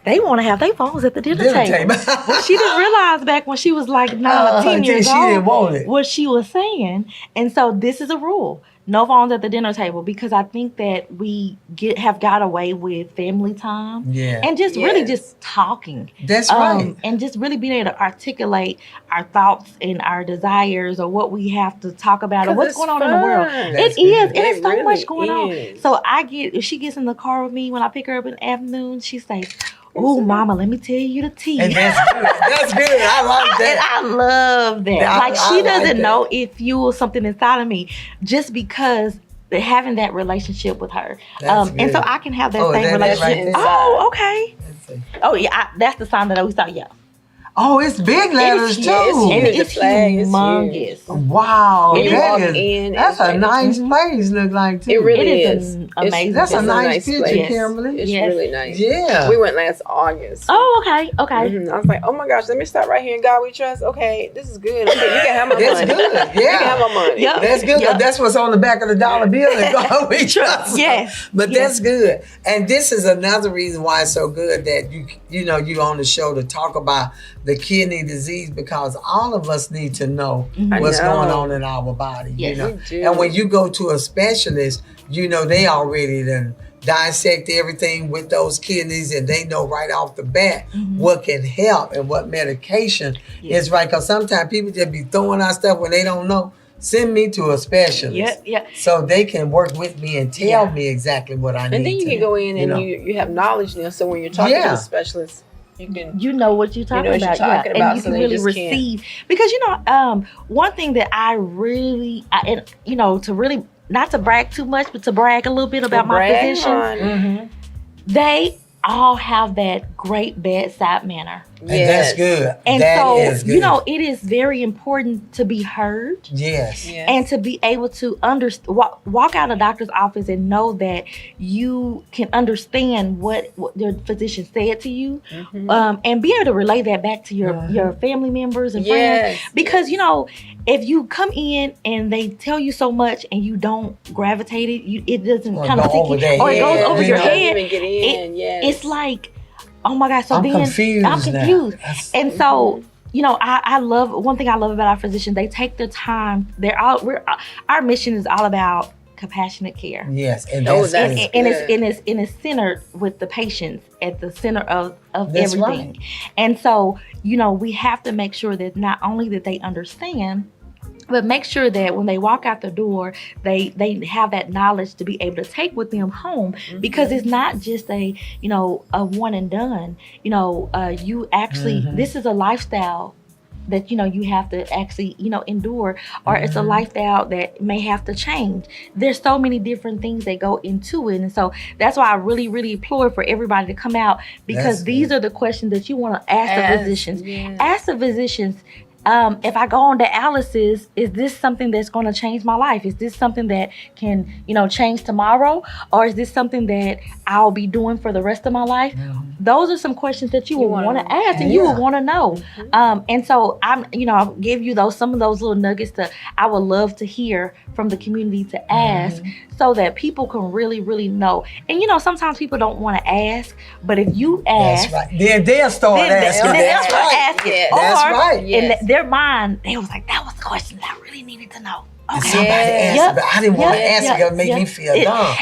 They want to have their phones at the dinner Dinner table. table. Well, she didn't realize back when she was like 9 or 10 years she old didn't want it. what she was saying. And so this is a rule. No phones at the dinner table, because I think that we have got away with family time Yeah. and just really Yes. just talking. That's right. And just really being able to articulate our thoughts and our desires, or what we have to talk about, or 'Cause what's it's going on in the world. fun. That's It is. good. It is It so really much going on. is. So if she gets in the car with me when I pick her up in the afternoon, she says, "Oh, Mama, let me tell you the tea." And that's good. That's good. I like And that. I love that. I Like, she like doesn't that. know it fuels something inside of me just because having that relationship with her. That's And so good. I can have that Oh, same that is relationship. right there. Oh, okay. Let's see. Oh, yeah. That's the sign that I always thought, yeah. Oh, it's big letters It's too. huge. And The it's flag is humongous. Wow, When you that walk is- in, that's it's a like- nice place. Look like too. It really It is is. an amazing That's a It's nice picture, place. Kimberly. It's Yes. really nice. Yeah. We went last August. Oh, okay. Okay. Mhm. I was like, oh my gosh, let me stop right here. In God We Trust. Okay, this is good. Okay, you can have my That's money. good. You can have Yeah. my money. Yep. That's good. Yep. That's what's on the back of the dollar bill. And God we trust. Yes. But Yes. that's good. And this is another reason why it's so good that you know, you on the show to talk about the kidney disease, because all of us need to know I what's know. going on in our body. Yes, you know, we do. and when you go to a specialist, you know they already done dissect everything with those kidneys, and they know right off the bat what can help and what medication is right. Because sometimes people just be throwing out stuff when they don't know. Send me to a specialist, so they can work with me and tell me exactly what I need. And then you can go in and you have knowledge now. So when you're talking to a specialist, you know what you're talking what you're about, talking about, and you so can they really just receive. Because one thing that I really, to really not to brag too much, but to brag a little bit about my physicians, they all have that great bedside manner. And that's good. And that so, is good. it is very important to be heard. Yes. And to be able to walk out of a doctor's office and know that you can understand what your physician said to you, and be able to relay that back to your family members and friends. Because, if you come in and they tell you so much and you don't gravitate it doesn't kind of stick you, or it goes over your head. It's like, oh my gosh, so I'm then confused I'm confused. And so, I love, one thing I love about our physicians, they take their time. Our mission is all about compassionate care. Yes, and it's centered with the patients at the center of everything. Right. And so, we have to make sure that not only that they understand, but make sure that when they walk out the door, they have that knowledge to be able to take with them home, because it's not just a one and done. You actually, this is a lifestyle that you have to actually endure, or it's a lifestyle that may have to change. There's so many different things that go into it, and so that's why I really, really implore for everybody to come out, because these are the questions that you want to ask the physicians. Ask the physicians. If I go on dialysis, is this something that's going to change my life? Is this something that can, change tomorrow? Or is this something that I'll be doing for the rest of my life? Those are some questions that you would want to ask, and you would want to know. And so I'll give you some of those little nuggets that I would love to hear from the community to ask, so that people can really, really know. And sometimes people don't want to ask, but if you ask, that's right. Then they'll start asking. That's right. That's right. In their mind, they was like, that was the question that I really needed to know. Okay. Somebody asked, but I didn't want to ask it, because it make me feel dumb.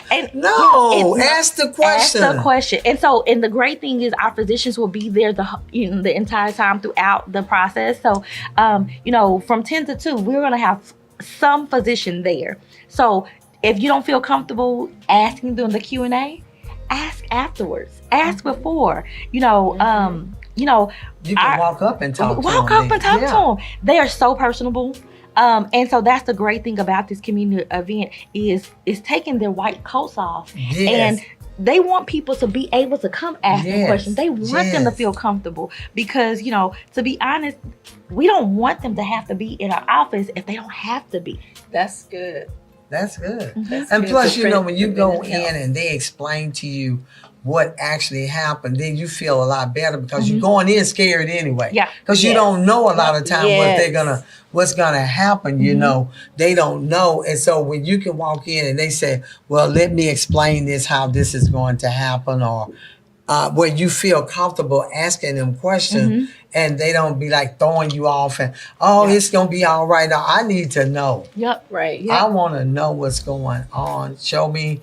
Ask the question. Ask the question. And so, and the great thing is, our physicians will be there the entire time throughout the process. So, from 10 to 2, we're going to have some physician there. So, if you don't feel comfortable asking during the Q&A, ask afterwards. Ask before. You can walk up and talk to them. To them. They are so personable. And so that's the great thing about this community event is taking their white coats off. And they want people to be able to come ask them questions. They want them to feel comfortable, because, to be honest, we don't want them to have to be in our office if they don't have to be. That's good. That's good. And plus, when you go in and they explain to you what actually happened, then you feel a lot better, because you're going in scared anyway. Yeah. Because you don't know a lot of time what's gonna happen. They don't know, and so when you can walk in and they say, "Well, let me explain how this is going to happen," or where you feel comfortable asking them questions, and they don't be like throwing you off and it's gonna be all right. I need to know. I want to know what's going on. Show me.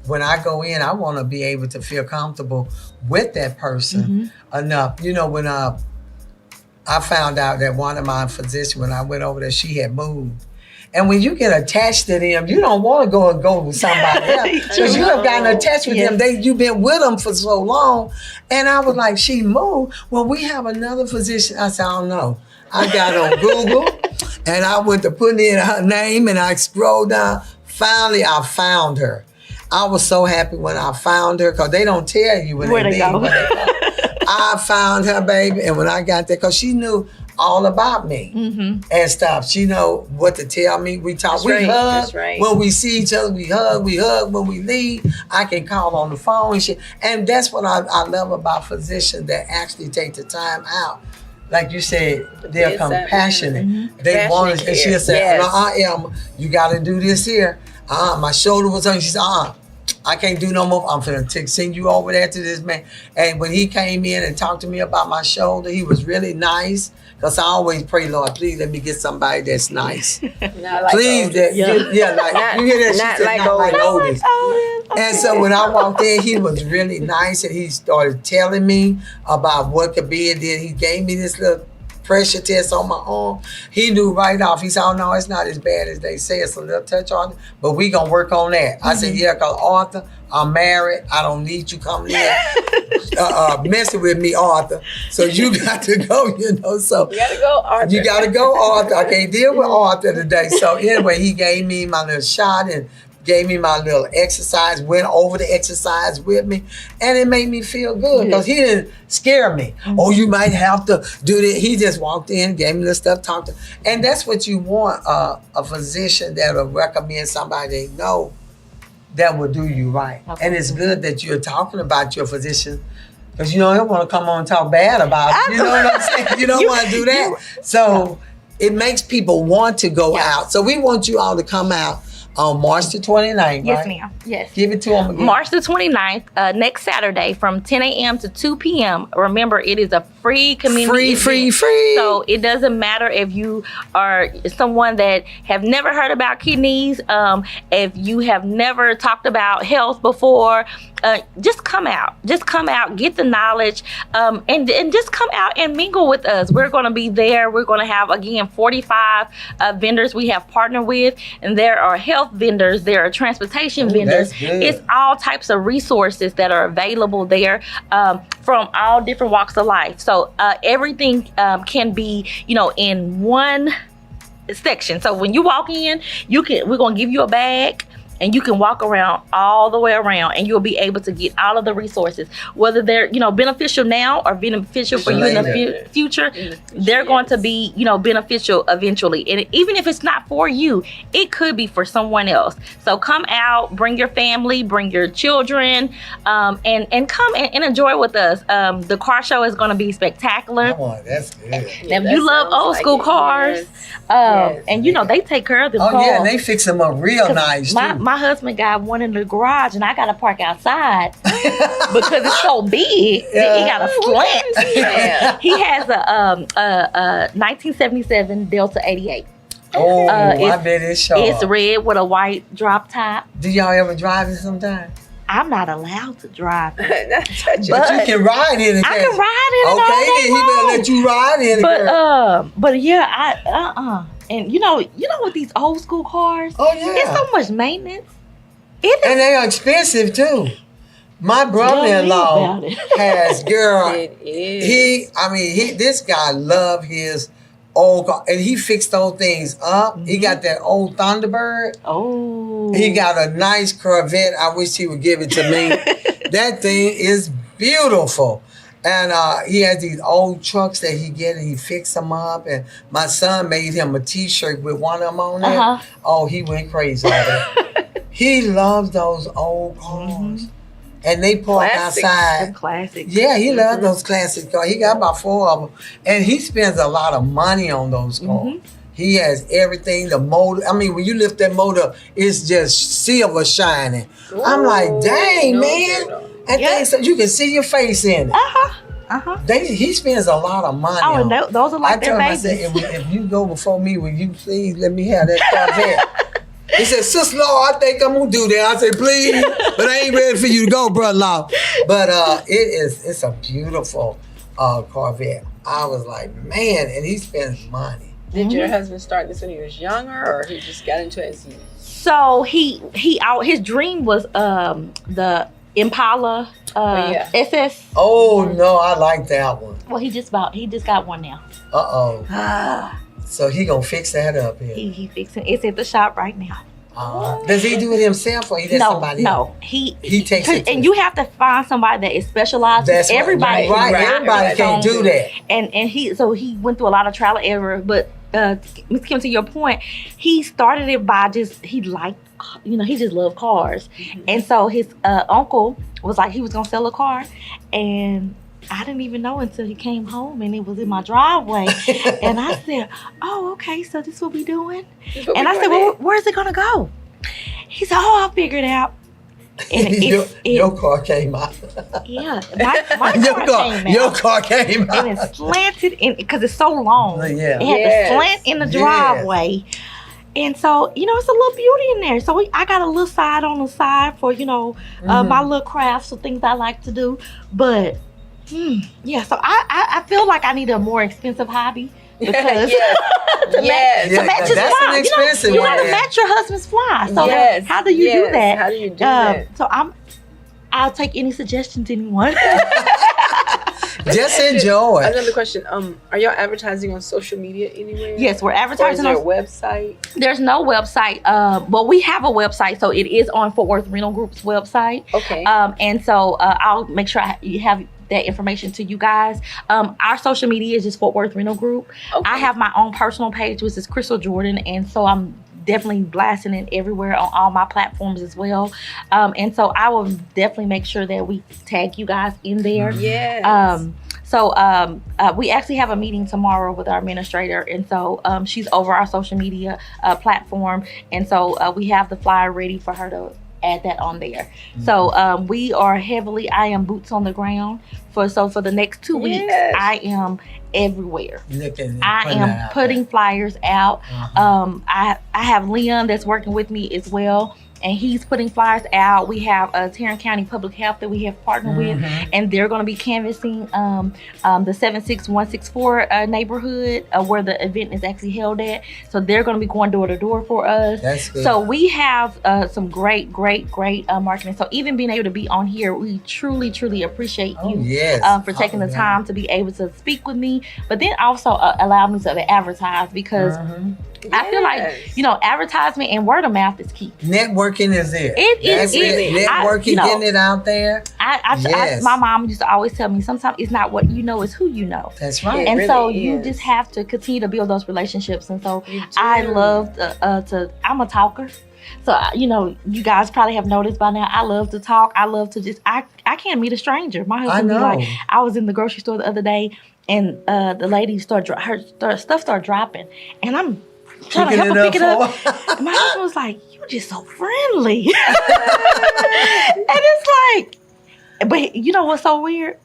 When I go in, I want to be able to feel comfortable with that person enough. When I found out that one of my physicians, when I went over there, she had moved. And when you get attached to them, you don't want to go with somebody else, because you have gotten attached with them. You've been with them for so long. And I was like, she moved. Well, we have another physician. I said, I don't know. I got on Google and I went to put in her name, and I scrolled down. Finally, I found her. I was so happy when I found her, because they don't tell you where they go. I found her, baby, and when I got there, because she knew all about me and stuff. She know what to tell me. We talk. We hug. When we see each other, we hug. We hug when we leave. I can call on the phone and shit. And that's what I love about physicians that actually take the time out. Like you said, they're compassionate. They want to, and she'll say, Elma, you got to do this here. My shoulder was on. She said, I can't do no more. I'm finna send you over there to this man. And when he came in and talked to me about my shoulder, he was really nice. Because I always pray, Lord, please let me get somebody that's nice. Not like Please, Otis. like you hear that? Not She said, like not like Otis. Otis. And so when I walked in, he was really nice, and he started telling me about what could be. And then he gave me this little pressure test on my arm. He knew right off. He said, "Oh no, it's not as bad as they say. It's a little touch on it, but we gonna work on that." I said, "Yeah, cause Arthur, I'm married. I don't need you coming in messing with me, Arthur. So you got to go, So You gotta go, Arthur. you got to go, Arthur. I can't deal with Arthur today." So anyway, he gave me my little shot and gave me my little exercise, went over the exercise with me, and it made me feel good because he didn't scare me. Oh, you might have to do that. He just walked in, gave me the stuff, talked to, and that's what you want, a physician that will recommend somebody they know that will do you right. Okay. And it's good that you're talking about your physician, because you don't want to come on and talk bad about it. You know what I'm saying? You don't want to do that. So it makes people want to go out. So we want you all to come out on March the 29th, Yes, right? ma'am. Yes. Give it to them again. March the 29th, next Saturday from 10 a.m. to 2 p.m. Remember, it is a free community event. Free. So it doesn't matter if you are someone that have never heard about kidneys, if you have never talked about health before, just come out. Just come out, get the knowledge, and just come out and mingle with us. We're going to be there. We're going to have, again, 45 vendors we have partnered with, and there are health vendors, there are transportation vendors. It's all types of resources that are available there from all different walks of life. So everything can be, in one section. So when you walk in, we're going to give you a bag, and you can walk around all the way around, and you'll be able to get all of the resources, whether they're beneficial now or beneficial for you in the future. They're going to be beneficial eventually, and even if it's not for you, it could be for someone else. So come out, bring your family, bring your children, and come and enjoy with us. The car show is going to be spectacular. Come on, that's good. Now, if you love old school cars, and they take care of them cars. Oh yeah, and they fix them up real nice too. My husband got one in the garage, and I got to park outside because it's so big. Yeah. He got a slant. He has a 1977 Delta 88. Oh, I bet it's sharp. It's red with a white drop top. Do y'all ever drive it sometime? I'm not allowed to drive it. but you can ride in it. I can ride in it. Okay, then he better let you ride in it. But yeah, and you know with these old school cars, it's so much maintenance. And they are expensive too. My brother-in-law has this guy love his old car, and he fixed those things up. He got that old Thunderbird. Oh. He got a nice Corvette. I wish he would give it to me. That thing is beautiful. And he has these old trucks that he get, and he fixed them up. And my son made him a T-shirt with one of them on there. Oh, he went crazy over it. He loves those old cars. And they park outside. Classic. Yeah, he loves those classic cars. He got about 4 of them. And he spends a lot of money on those cars. He has everything, the motor. I mean, when you lift that motor, it's just silver shining. Ooh, I'm like, dang, man. And things, so you can see your face in it. He spends a lot of money on it. Those are like their babies. I told him, I said, if you go before me, will you please let me have that Corvette? He said, Sister Law, I think I'm going to do that. I said, please, but I ain't ready for you to go, brother-in-law. But it's a beautiful Corvette. I was like, man, and he spends money. Did your husband start this when he was younger, or he just got into it as he... So his dream was the Impala SS. Oh no, I like that one. Well, he just got one now. So he gonna fix that up here. He fixing it's at the shop right now. Does he do it himself, or he does somebody else? No, he takes it. And you have to find somebody that is specialized. That's everybody, right. Everybody can't do that. And he went through a lot of trial and error. But Ms. Kim, to your point, he started it by he just loved cars, and so his uncle was like he was gonna sell a car, and I didn't even know until he came home and it was in my driveway. And I said, oh, okay, so this is what we doing? And I said, well, where's it going to go? He said, oh, I'll figure it out. And your car came out. Yeah, my Your car came out. And it's slanted because it's so long. Yeah. It had the slant in the driveway. And so, it's a little beauty in there. So I got a little side on the side for, my little crafts or things I like to do. But, so I feel like I need a more expensive hobby. Because to match his that's fly. an expensive you one. gotta match your husband's fly. So how do you do that? How do you do that? So I'll take any suggestions, anyone. Just enjoy. Another question. Are y'all advertising on social media anywhere? Yes, we're advertising on on a website. There's no website. Well, we have a website, so it is on Fort Worth Renal Group's website. Okay. And so I'll make sure you have that information to you guys. Our social media is just Fort Worth Renal Group. Okay. I have my own personal page, which is Krystal Jordan, and so I'm definitely blasting it everywhere on all my platforms as well. And so I will definitely make sure that we tag you guys in there. Yes. So we actually have a meeting tomorrow with our administrator, and so she's over our social media platform, and so we have the flyer ready for her to add that on there. So we are I am boots on the ground for the next 2 weeks. I am everywhere. I am putting flyers out. I have Leon that's working with me as well, and he's putting flyers out. We have Tarrant County Public Health that we have partnered with, and they're going to be canvassing the 76164 neighborhood where the event is actually held at. So they're going to be going door to door for us. That's good. So we have some great marketing. So even being able to be on here, we truly appreciate you for taking the time to be able to speak with me, but then also allow me to advertise, because I feel like, advertisement and word of mouth is key. Networking is there. It is. Networking, getting it out there. My mom used to always tell me, sometimes it's not what you know, it's who you know. That's right. And so you just have to continue to build those relationships. And so I love I'm a talker. So, you guys probably have noticed by now, I love to talk. I love to I can't meet a stranger. My husband be like, I was in the grocery store the other day, and the lady her stuff started dropping, and I'm trying to help her pick it up. And my husband was like, "You're just so friendly." And it's like, but you know what's so weird?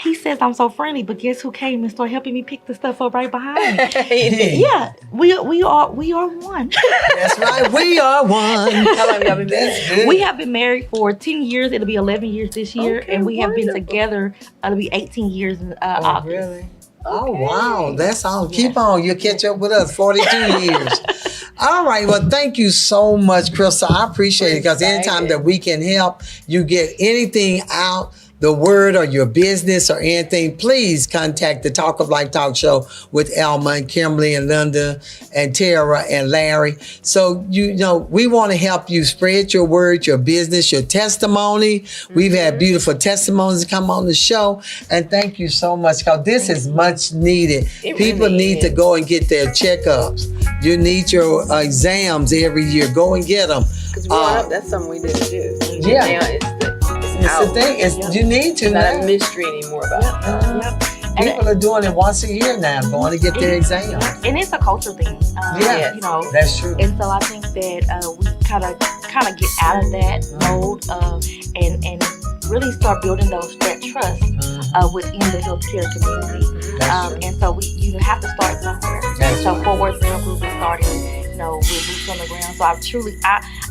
He says I'm so friendly, but guess who came and started helping me pick the stuff up right behind me? Yeah, we are one. That's right, we are one. How long y'all been married? We have been married for 10 years. It'll be 11 years this year, and we have been together. It'll be 18 years in August. Really? Oh, wow. That's all. Keep on. You'll catch up with us. 42 years. All right. Well, thank you so much, Krystal. I appreciate it, because anytime that we can help you get anything out, the word or your business or anything, please contact the Talk of Life Talk Show with Elma and Kimberley and Linda and Tara and Larry. So, we want to help you spread your word, your business, your testimony. We've had beautiful testimonies come on the show. And thank you so much, because this is much needed. People need to go and get their checkups. You need your exams every year. Go and get them. Because growing up, that's something we didn't do. Yeah. Now it's the thing. You need to. It's not a mystery anymore about it. People are doing it once a year now, going to get their exams. And it's a culture thing. That's true. And so I think that we kind of get out of that mode and really start building that trust within the healthcare community. And so you have to start somewhere. So Fort Worth Renal Group is starting, with boots on the ground. So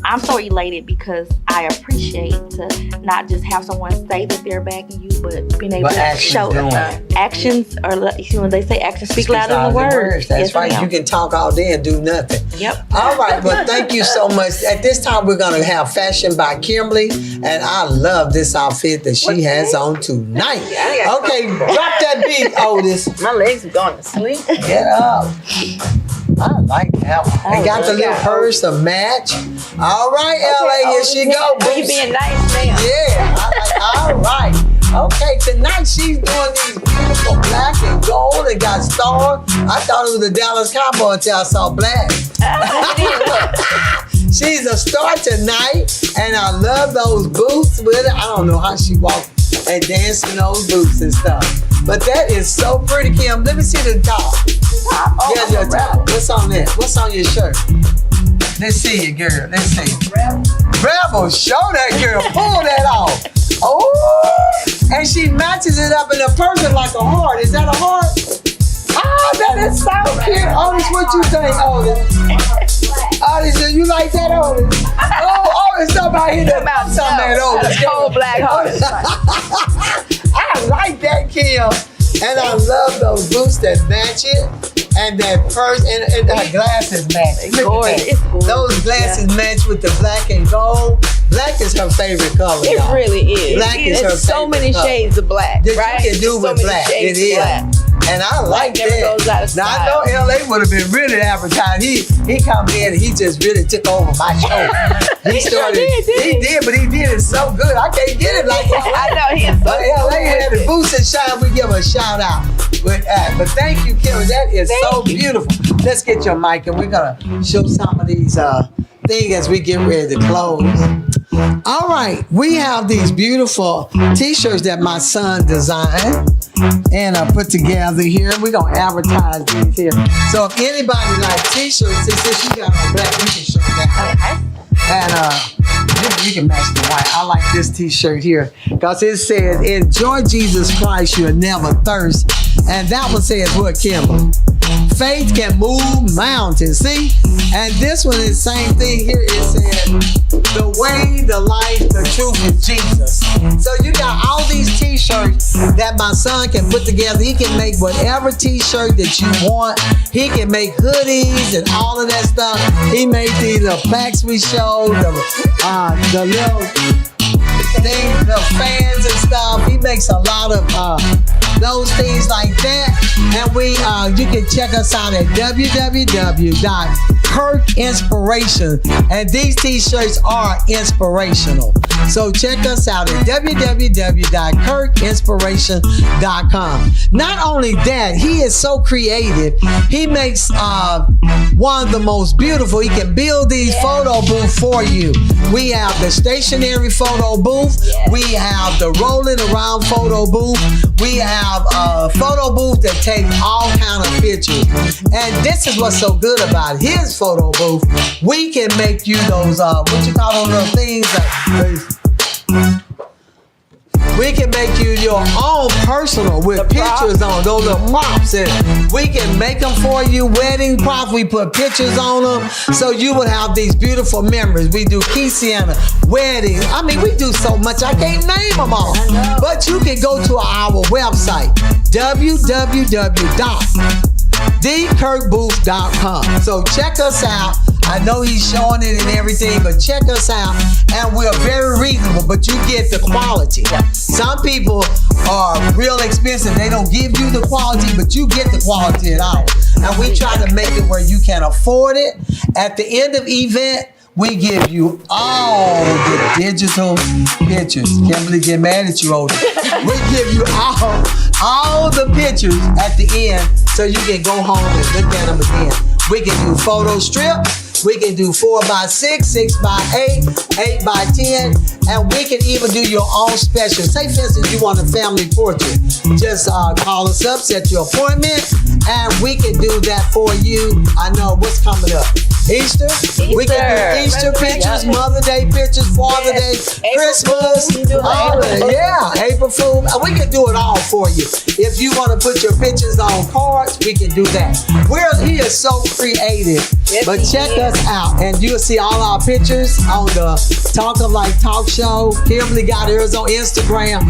I'm so elated, because I appreciate to not just have someone say that they're backing you, but being able to show actions, or when they say actions speak louder than words. That's right. You can talk all day and do nothing. Yep. All right. Well, thank you so much. At this time, we're going to have Fashion by Kimberley, and I love this outfit that she has on tonight. Okay, drop that beat, Otis. My legs are going to sleep. Get up. I like that one. And got the little purse to match. All right, LA, here she go. You being nice, man. Yeah. All right. Okay, tonight she's doing these beautiful black and gold and got stars. I thought it was the Dallas Cowboy until I saw black. She's a star tonight, and I love those boots with her. I don't know how she walks and dancing those boots and stuff. But that is so pretty, Kim. Let me see the top. Yeah, your top. What's on there? What's on your shirt? Let's see it, girl. Let's see. Rebel, show that girl. Pull that off. Oh, and she matches it up in a person like a heart. Is that a heart? Ah, that is so cute. Otis, what you think, Otis? Otis, you like that, Otis? Oh, Otis, somebody here that about something that Otis. Whole black heart. I like that, Kim. And I love those boots that match it. And that purse and her glasses match. It's gorgeous. Those glasses match with the black and gold. Black is her favorite color. It y'all. really is. Black is her There's so favorite many color. shades of black, That right? you can do So with many black. It shades of is. black. And I like never that. goes out of Now I style. know LA would have been really advertised. He come in and he just really took over my show. He started. He did, but he did it so good. I can't get it like LA. I know he is so But LA had the boost and shine. We give a shout out. But thank you, Kim. That is so beautiful. Let's get your mic and we're gonna show some of these things as we get ready to close. All right, we have these beautiful T-shirts that my son designed and put together here. We're gonna advertise these here. So if anybody likes T-shirts, since you got on black, you can show that. And you can match the white. I like this T-shirt here because it says, "Enjoy Jesus Christ, you'll never thirst." And that one says what, Kimberley? Faith can move mountains. See? And this one is the same thing here. It says, "The way, the life, the truth is Jesus." So you got all these T-shirts that my son can put together. He can make whatever T-shirt that you want. He can make hoodies and all of that stuff. He made these packs we showed, the little things, the fans and stuff. He makes a lot of those things like that. And you can check us out at www.kirkinspiration. And these T-shirts are inspirational. So check us out at www.kirkinspiration.com. Not only that, he is so creative. He makes one of the most beautiful. He can build these photo booths for you. We have the stationary photo booth. We have the rolling around photo booth. We have a photo booth that takes all kind of pictures. And this is what's so good about his photo booth. We can make you those, what you call those little things? We can make you your own personal with pictures on those little props, and we can make them for you. Wedding props, we put pictures on them, so you will have these beautiful memories. We do quinceañera, weddings. I mean, we do so much I can't name them all. But you can go to our website, www.thekirkbooth.com. So check us out. I know he's showing it and everything, but check us out. And we're very reasonable, but you get the quality. Some people are real expensive. They don't give you the quality, but you get the quality at all. And we try to make it where you can afford it. At the end of event, we give you all the digital pictures. Kimberley get mad at you, Otis. We give you all the pictures at the end so you can go home and look at them again. We can do photo strip. We can do 4x6, 6x8, 8x10, and we can even do your own special. Say, for instance, you want a family portrait. Just call us up, set your appointment, and we can do that for you. I know what's coming up. Easter. We can do Easter pictures, Mother Day pictures, Father Day, Christmas. April Fool. We can do it all for you. If you want to put your pictures on cards, we can do that. He is so creative. But check us out, and you'll see all our pictures on the Talk of Life talk show. Kimberley got hers on Instagram.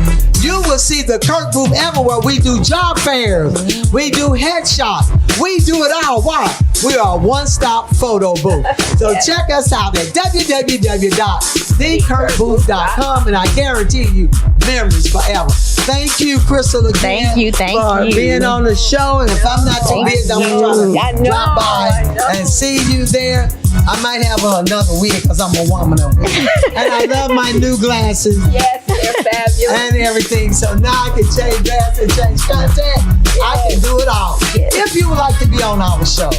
You will see the Kirk Booth everywhere. We do job fairs. We do headshots. We do it all. Why? We are a one-stop photo booth. So check us out at www.thekirkbooth.com, and I guarantee you memories forever. Thank you, Krystal, again. Thank for you. being on the show. And if I'm not too busy, I'm going to drop by and see you there. I might have another wig because I'm a woman of it. And I love my new glasses. Yes, they're fabulous. And everything. So now I can change glasses and change contact. I can do it all. If you would like to be on our show,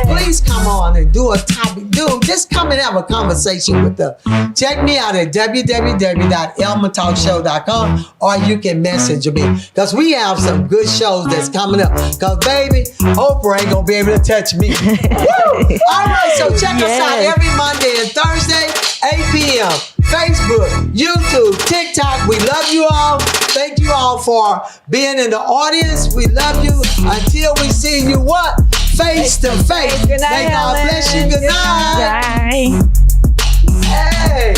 please come on and do a topic. Just come and have a conversation with us. Check me out at www.elmatalkshow.com, or you can message me, because we have some good shows that's coming up. Because, baby, Oprah ain't going to be able to touch me. Woo! All right, so check us out every Monday and Thursday, 8 p.m. Facebook, YouTube, TikTok. We love you all. Thank you all for being in the audience. We love you. Until we see you, what? Face to face. Good night, May God bless you. Good night. Bye. Hey.